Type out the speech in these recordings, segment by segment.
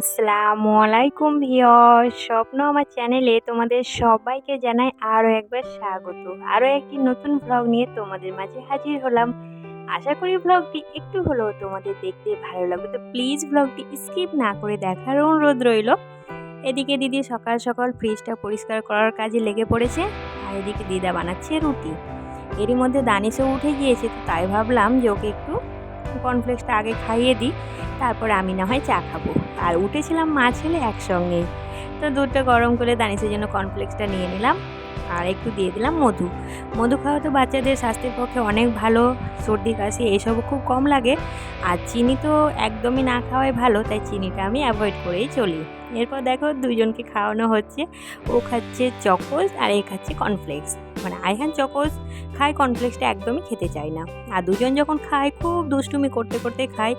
আসসালামু আলাইকুম ভিউয়ার্স, স্বপ্ন আমার চ্যানেলে তোমাদের সবাইকে জানাই আরও একবার স্বাগত। আরও একটি নতুন ভ্লগ নিয়ে তোমাদের মাঝে হাজির হলাম। আশা করি ভ্লগটি একটু হলেও তোমাদের দেখতে ভালো লাগবে, তো প্লিজ ভ্লগটি স্কিপ না করে দেখার অনুরোধ রইল। এদিকে দিদি সকাল সকাল ফ্রিজটা পরিষ্কার করার কাজে লেগে পড়েছে, আর এদিকে দিদা বানাচ্ছে রুটি। এরই মধ্যে দানিশও উঠে গিয়েছে, তো তাই ভাবলাম যে ওকে একটু কর্নফ্লেক্সটা আগে খাইয়ে দিই, তারপর আমি না হয় চা খাবো। আর উঠেছিলাম মা ছেলে একসঙ্গে, তো দুধটা গরম করে দানিশের জন্য কর্নফ্লেক্সটা নিয়ে নিলাম, আর একটু দিয়ে দিলাম মধু। মধু খাওয়া তো বাচ্চাদের স্বাস্থ্যের পক্ষে অনেক ভালো, সর্দি কাশি এইসবও খুব কম লাগে। আর চিনি তো একদমই না খাওয়াই ভালো, তাই চিনিটা আমি অ্যাভয়েড করেই চলি। এরপর দেখো দুজনকে খাওয়ানো হচ্ছে, ও খাচ্ছে চকোস আর এ খাচ্ছে কর্নফ্লেক্স। মানে আইহান চকোস খায়, কর্নফ্লেক্সটা একদমই খেতে চায় না। আর দুজন যখন খায় খুব দুষ্টুমি করতে করতে খায়,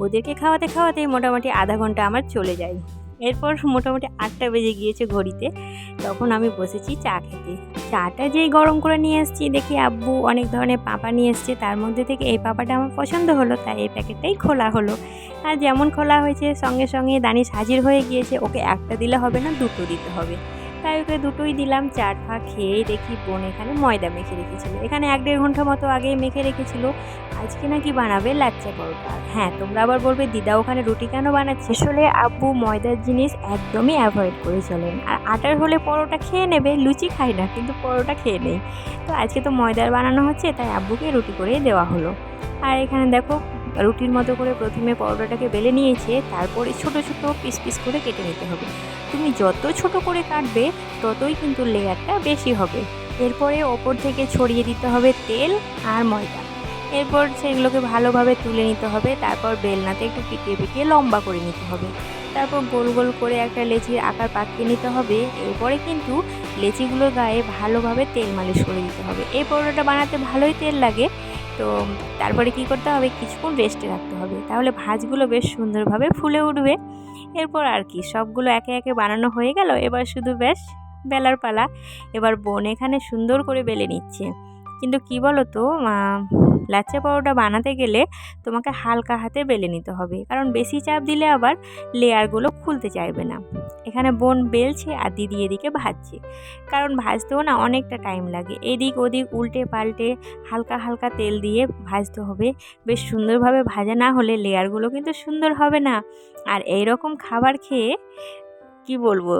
ওদেরকে খাওয়াতে খাওয়াতে মোটামুটি আধা ঘন্টা আমার চলে যায়। এরপর মোটামুটি 8টা বেজে গিয়েছে ঘড়িতে, তখন আমি বসেছি চা খেতে। চাটা যেই গরম করে নিয়ে এসেছি, দেখি আব্বু অনেক ধরনের পাপা নিয়ে এসছে, তার মধ্যে থেকে এই পাপাটা আমার পছন্দ হলো, তাই এই প্যাকেটটাই খোলা হলো। আর যেমন খোলা হয়েছে সঙ্গে সঙ্গে দানিশ হাজির হয়ে গিয়েছে, ওকে একটা দিলে হবে না, দুটো দিতে হবে, তাই ওকে দুটোই দিলাম। চাট ফা খেয়েই দেখি বোন এখানে ময়দা মেখে রেখেছিল, এখানে 1-1.5 ঘন্টা মতো আগেই মেখে রেখেছিল। আজকে নাকি বানাবে লাচ্চা পরোটা। হ্যাঁ, তোমরা আবার বলবে দিদা ওখানে রুটি কেন বানাচ্ছে। আসলে আব্বু ময়দার জিনিস একদমই অ্যাভয়েড করে চলেন, আর আটার হলে পরোটা খেয়ে নেবে, লুচি খায় না কিন্তু পরোটা খেয়ে নেই। তো আজকে তো ময়দার বানানো হচ্ছে, তাই আব্বুকে রুটি করেই দেওয়া হলো। আর এখানে দেখো রুটির মতো করে প্রথমে পরোটাটাকে বেলে নিয়েছে, তারপরে ছোট ছোট পিস পিস করে কেটে নিতে হবে। তুমি যত ছোট করে কাটবে ততই কিন্তু লেয়ারটা বেশি হবে। এরপরে ওপর থেকে ছড়িয়ে দিতে হবে তেল আর ময়দা। এরপর সেগুলোকে ভালোভাবে তুলে নিতে হবে, তারপর বেলনাতে একটু পিটিয়ে পিটিয়ে লম্বা করে নিতে হবে। তারপর গোল গোল করে একটা লেচির আকার পাকিয়ে নিতে হবে। এরপরে কিন্তু লেচিগুলোর গায়ে ভালোভাবে তেল মালিশ করে দিতে হবে। এই পরোটাটা বানাতে ভালোই তেল লাগে। তো তারপরে কি করতে হবে, কিছুক্ষণ রেস্টে রাখতে হবে, তাহলে ভাঁজগুলো বেশ সুন্দরভাবে ফুলে উঠবে। এরপর আর কি সবগুলো একে একে বানানো হয়ে গেল, এবার শুধু বেশ বেলার পালা। এবার বোন এখানে সুন্দর করে বেলে নিচ্ছে। কিন্তু কি বলো তো, লাচ্চা পরোটা বানাতে গেলে তোমাকে হালকা হাতে বেলে নিতে হবে, কারণ বেশি চাপ দিলে আবার লেয়ারগুলো খুলতে চাইবে না। এখানে বোন বেলছে আর দিদি এদিকে ভাজছে, কারণ ভাজতেও না অনেকটা টাইম লাগে, এদিক ওদিক উল্টে পাল্টে হালকা হালকা তেল দিয়ে ভাজতে হবে। বেশ সুন্দরভাবে ভাজা না হলে লেয়ারগুলো কিন্তু সুন্দর হবে না। আর এই রকম খাবার খেয়ে কি বলবো,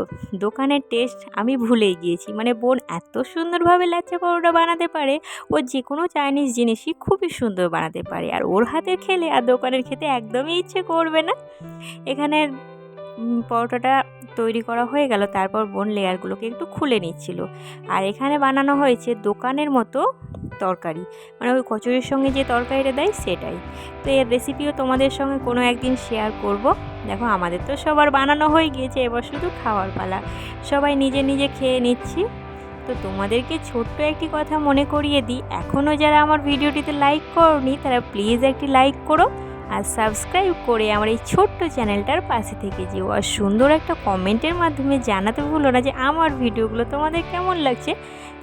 দোকানের টেস্ট আমি ভুলেই গিয়েছি। মানে বোন এত সুন্দরভাবে লাচ্চা পরোটা বানাতে পারে, ও যে কোনো চাইনিজ জিনিসই খুবই সুন্দর বানাতে পারে, আর ওর হাতের খেলে আর দোকানের খেতে একদমই ইচ্ছে করবে না। এখানে পরোটাটা তৈরি করা হয়ে গেল, তারপর বোন লেয়ারগুলোকে একটু খুলে নিচ্ছিল। আর এখানে বানানো হয়েছে দোকানের মতো তরকারি, মানে ওই কচুরির সঙ্গে যে তরকারিটা দেয় সেটাই। তো এর রেসিপিও তোমাদের সঙ্গে কোনো একদিন শেয়ার করব। দেখো আমাদের তো সবার বানানো হয়ে গিয়েছে, এবার শুধু খাওয়ার পালা। সবাই নিজে নিজে খেয়ে নিচ্ছি। তো তোমাদেরকে ছোট্ট একটি কথা মনে করিয়ে দিই, এখনও যারা আমার ভিডিওটিতে লাইক করোনি তারা প্লিজ একটি লাইক করো, আর সাবস্ক্রাইব করে আমার এই ছোট্ট চ্যানেলটার পাশে থেকে যেও, আর সুন্দর একটা কমেন্টের মাধ্যমে জানাতে ভুলো না যে আমার ভিডিওগুলো তোমাদের কেমন লাগছে।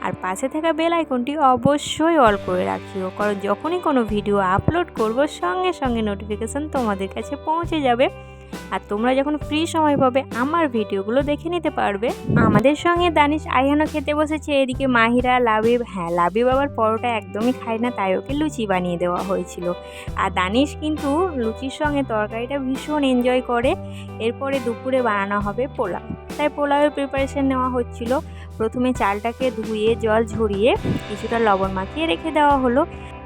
আর পাশে থাকা বেল আইকনটি অবশ্যই অল করে রাখিও, কারণ যখনই কোনো ভিডিও আপলোড করব সঙ্গে সঙ্গে নোটিফিকেশান তোমাদের কাছে পৌঁছে যাবে, আর তোমরা যখন ফ্রি সময় পাবে আমার ভিডিওগুলো দেখে নিতে পারবে। আমাদের সঙ্গে দানিশ আইহানও খেতে বসেছে, এদিকে মাহিরা লাবিব, হ্যাঁ লাবিব আবার পরোটা একদমই খায় না, তাই ওকে লুচি বানিয়ে দেওয়া হয়েছিল। আর দানিশ কিন্তু লুচির সঙ্গে তরকারিটা ভীষণ এনজয় করে। এরপরে দুপুরে বানানো হবে পোলাও, তাই পোলাওয়ের প্রিপারেশন নেওয়া হচ্ছিল। প্রথমে চালটাকে ধুয়ে জল ঝরিয়ে কিছুটা লবণ মাখিয়ে রেখে দেওয়া হলো।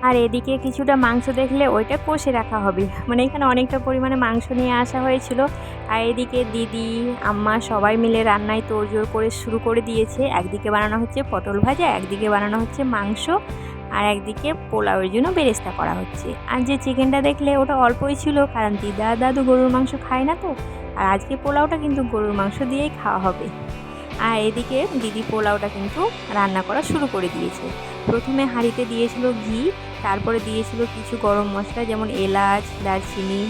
আর এদিকে কিছুটা মাংস দেখলে ওইটা কষে রাখা হবে, মানে এখানে অনেকটা পরিমাণে মাংস নিয়ে আসা হয়েছিল। আর এদিকে দিদি আম্মা সবাই মিলে রান্নায় তোড়জোড় করে শুরু করে দিয়েছে। একদিকে বানানো হচ্ছে পটল ভাজা, একদিকে বানানো হচ্ছে মাংস, আর একদিকে পোলাওয়ের জন্য বেরেস্তা করা হচ্ছে। আর যে চিকেনটা দেখলে ওটা অল্পই ছিল, কারণ দিদা দাদু গরুর মাংস খায় না তো, আর আজকে পোলাওটা কিন্তু গরুর মাংস দিয়েই খাওয়া হবে। আর এদিকে দিদি পোলাওটা কিন্তু রান্না করা শুরু করে দিয়েছে। প্রথমে হাঁড়িতে দিয়েছিল ঘি, তারপরে দিয়েছিল কিছু গরম মশলা যেমন এলাচ, দারচিনি,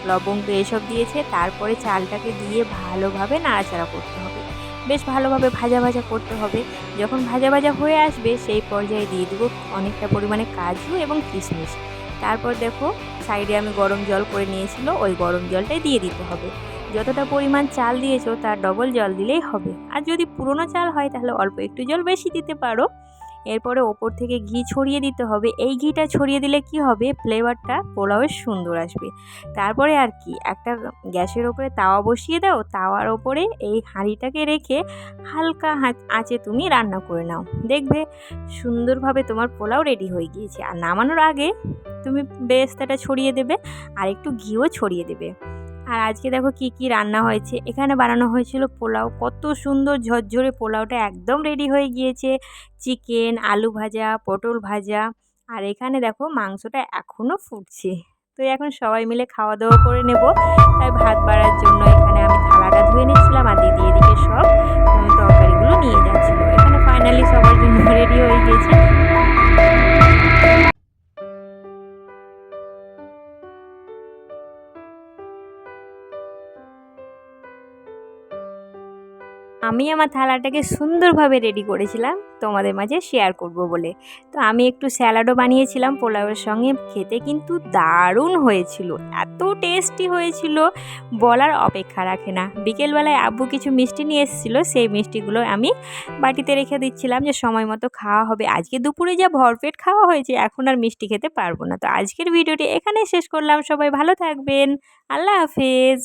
লবঙ্গ এসব দিয়েছে। তারপরে চালটাকে দিয়ে ভালোভাবে নাড়াচাড়া করতে হবে, বেশ ভালোভাবে ভাজা ভাজা করতে হবে। যখন ভাজা ভাজা হয়ে আসবে সেই পর্যায়ে দিয়ে দেবো অনেকটা পরিমাণে কাজু এবং কিশমিশ। তারপর দেখো সাইডে আমি গরম জল করে নিয়েছিল, ওই গরম জলটাই দিয়ে দিতে হবে। যতটা পরিমাণ চাল দিয়েছো তার ডবল জল দিলেই হবে। আর যদি পুরনো চাল হয় তাহলে অল্প একটু জল বেশি দিতে পারো। এরপরে ওপর থেকে ঘি ছড়িয়ে দিতে হবে। এই ঘিটা ছড়িয়ে দিলে কি হবে, ফ্লেভারটা পোলাওয়ের সুন্দর আসবে। তারপরে আর কি, একটা গ্যাসের ওপরে তাওয়া বসিয়ে দাও, তাওয়ার ওপরে এই হাঁড়িটাকে রেখে হালকা আঁচে তুমি রান্না করে নাও। দেখবে সুন্দরভাবে তোমার পোলাও রেডি হয়ে গিয়েছে। আর নামানোর আগে তুমি বেরেস্তাটা ছড়িয়ে দেবে আর একটু ঘিও ছড়িয়ে দেবে। আর আজকে দেখো কি কি রান্না হয়েছে। এখানে বানানো হয়েছিল পোলাও, কত সুন্দর ঝরঝরে পোলাওটা একদম রেডি হয়ে গিয়েছে। চিকেন, আলু ভাজা, পটল ভাজা, আর এখানে দেখো মাংসটা এখনও ফুটছে। তো এখন সবাই মিলে খাওয়া দাওয়া করে নেব। তাই ভাত বাড়ার জন্য এখানে আমি থালাটা ধুয়ে নিচ্ছিলাম আর দিদি এদিকে সব তরকারিগুলো নিয়ে যাচ্ছিলো। এখানে ফাইনালি সবার জন্য রেডি হয়ে গিয়েছে। আমি আমার থালাটাকে সুন্দরভাবে রেডি করেছিলাম তোমাদের মাঝে শেয়ার করব বলে। তো আমি একটু স্যালাডও বানিয়েছিলাম পোলাওয়ের সঙ্গে, খেতে কিন্তু দারুণ হয়েছিল, এত টেস্টি হয়েছিল বলার অপেক্ষা রাখে না। বিকেলবেলায় আব্বু কিছু মিষ্টি নিয়ে এসেছিলো, সেই মিষ্টিগুলো আমি বাটিতে রেখে দিচ্ছিলাম যে সময় মতো খাওয়া হবে। আজকে দুপুরে যা ভরপেট খাওয়া হয়েছে, এখন আর মিষ্টি খেতে পারবো না। তো আজকের ভিডিওটি এখানেই শেষ করলাম। সবাই ভালো থাকবেন। আল্লাহ হাফেজ।